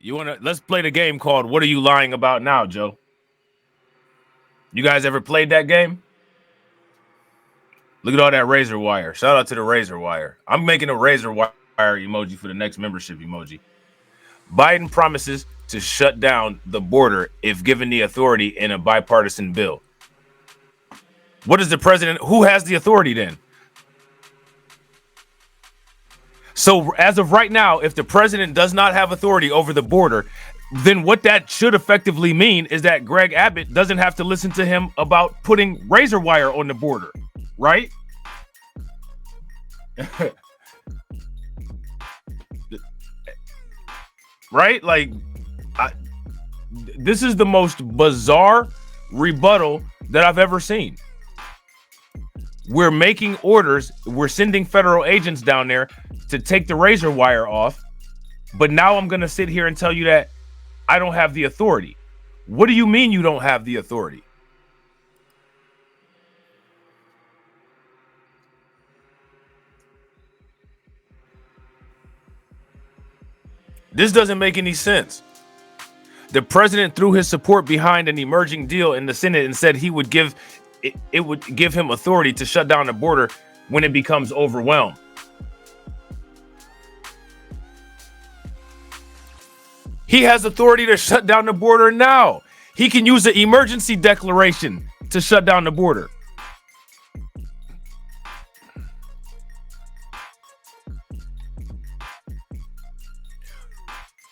Let's play the game called What Are You Lying About Now, Joe? You guys ever played that game? Look at all that razor wire. Shout out to the razor wire. I'm making a razor wire emoji for the next membership emoji. Biden promises to shut down the border if given the authority in a bipartisan bill. What is the president? Who has the authority then? So as of right now, if the president does not have authority over the border, then what that should effectively mean is that Greg Abbott doesn't have to listen to him about putting razor wire on the border, right? Right? Like, this is the most bizarre rebuttal that I've ever seen. We're making orders. We're sending federal agents down there to take the razor wire off. But now I'm going to sit here and tell you that I don't have the authority. What do you mean you don't have the authority? This doesn't make any sense. The president threw his support behind an emerging deal in the Senate and said he would give it would give him authority to shut down the border when it becomes overwhelmed. He has authority to shut down the border now. He can use an emergency declaration to shut down the border.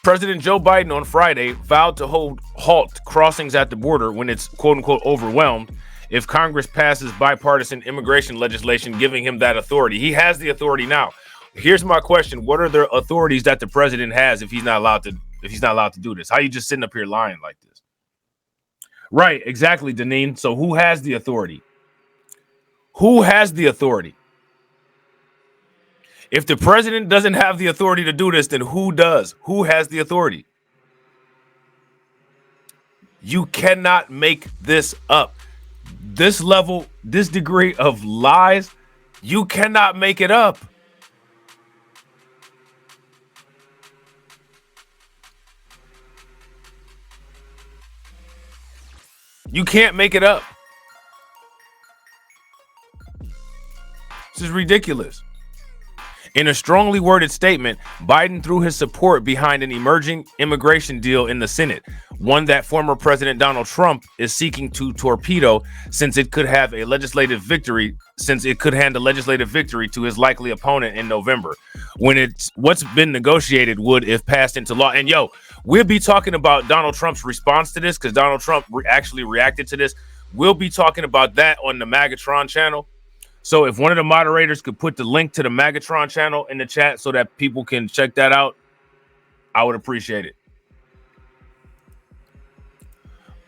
President Joe Biden on Friday vowed to halt crossings at the border when it's quote unquote overwhelmed if Congress passes bipartisan immigration legislation giving him that authority. He has the authority now. Here's my question. What are the authorities that the president has if he's not allowed to do this? How you just sitting up here lying like this? Right, exactly, Deneen. So who has the authority? Who has the authority? If the president doesn't have the authority to do this, then who does? Who has the authority? You cannot make this up. This level, this degree of lies, you cannot make it up. You can't make it up. This is ridiculous. In a strongly worded statement, Biden threw his support behind an emerging immigration deal in the Senate, one that former President Donald Trump is seeking to torpedo since it could hand a legislative victory to his likely opponent in November. What's been negotiated would, if passed into law. And we'll be talking about Donald Trump's response to this because Donald Trump actually reacted to this. We'll be talking about that on the Magatron channel. So if one of the moderators could put the link to the Magatron channel in the chat so that people can check that out, I would appreciate it.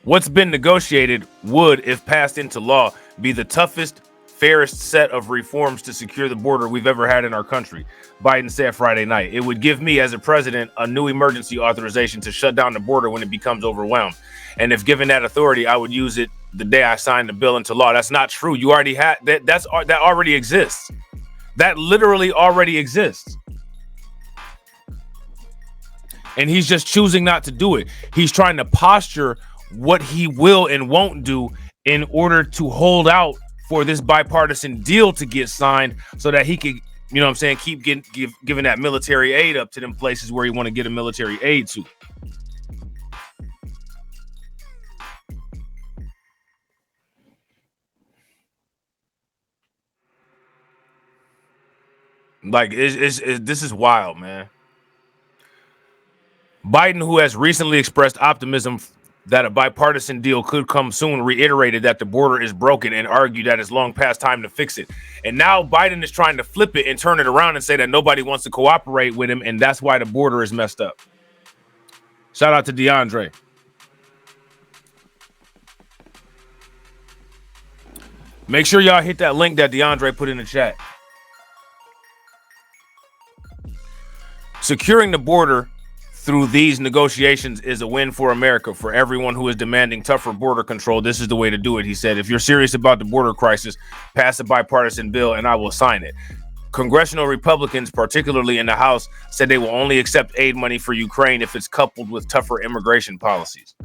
What's been negotiated would, if passed into law, be the toughest, fairest set of reforms to secure the border we've ever had in our country, Biden said Friday night. It would give me, as a president, a new emergency authorization to shut down the border when it becomes overwhelmed. And if given that authority, I would use it the day I signed the bill into law. That's not true. You already had that. That already exists. That literally already exists. And he's just choosing not to do it. He's trying to posture what he will and won't do in order to hold out for this bipartisan deal to get signed so that he could, keep giving that military aid up to them places where he want to get a military aid to. Like, this is wild, man. Biden, who has recently expressed optimism that a bipartisan deal could come soon, reiterated that the border is broken and argued that it's long past time to fix it. And now Biden is trying to flip it and turn it around and say that nobody wants to cooperate with him, and that's why the border is messed up. Shout out to DeAndre. Make sure y'all hit that link that DeAndre put in the chat. Securing the border through these negotiations is a win for America. For everyone who is demanding tougher border control, this is the way to do it, he said. If you're serious about the border crisis, pass a bipartisan bill and I will sign it. Congressional Republicans, particularly in the House, said they will only accept aid money for Ukraine if it's coupled with tougher immigration policies.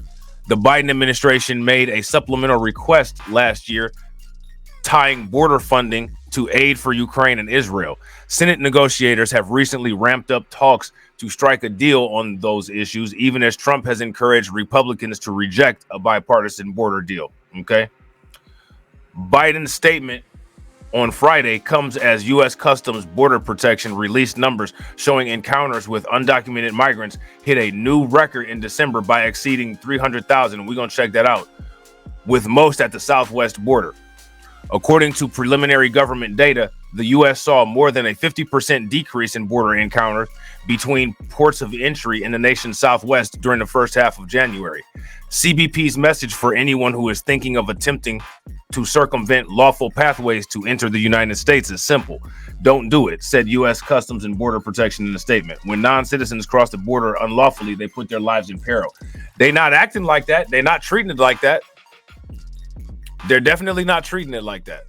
The Biden administration made a supplemental request last year tying border funding to aid for Ukraine and Israel. Senate negotiators have recently ramped up talks to strike a deal on those issues, even as Trump has encouraged Republicans to reject a bipartisan border deal. Okay. Biden's statement on Friday comes as U.S. Customs Border Protection released numbers showing encounters with undocumented migrants hit a new record in December by exceeding 300,000. We're going to check that out, with most at the southwest border. According to preliminary government data, the U.S. saw more than a 50% decrease in border encounters between ports of entry in the nation's southwest during the first half of January. CBP's message for anyone who is thinking of attempting to circumvent lawful pathways to enter the United States is simple. Don't do it, said U.S. Customs and Border Protection in a statement. When non-citizens cross the border unlawfully, they put their lives in peril. They're not acting like that. They're not treating it like that. They're definitely not treating it like that.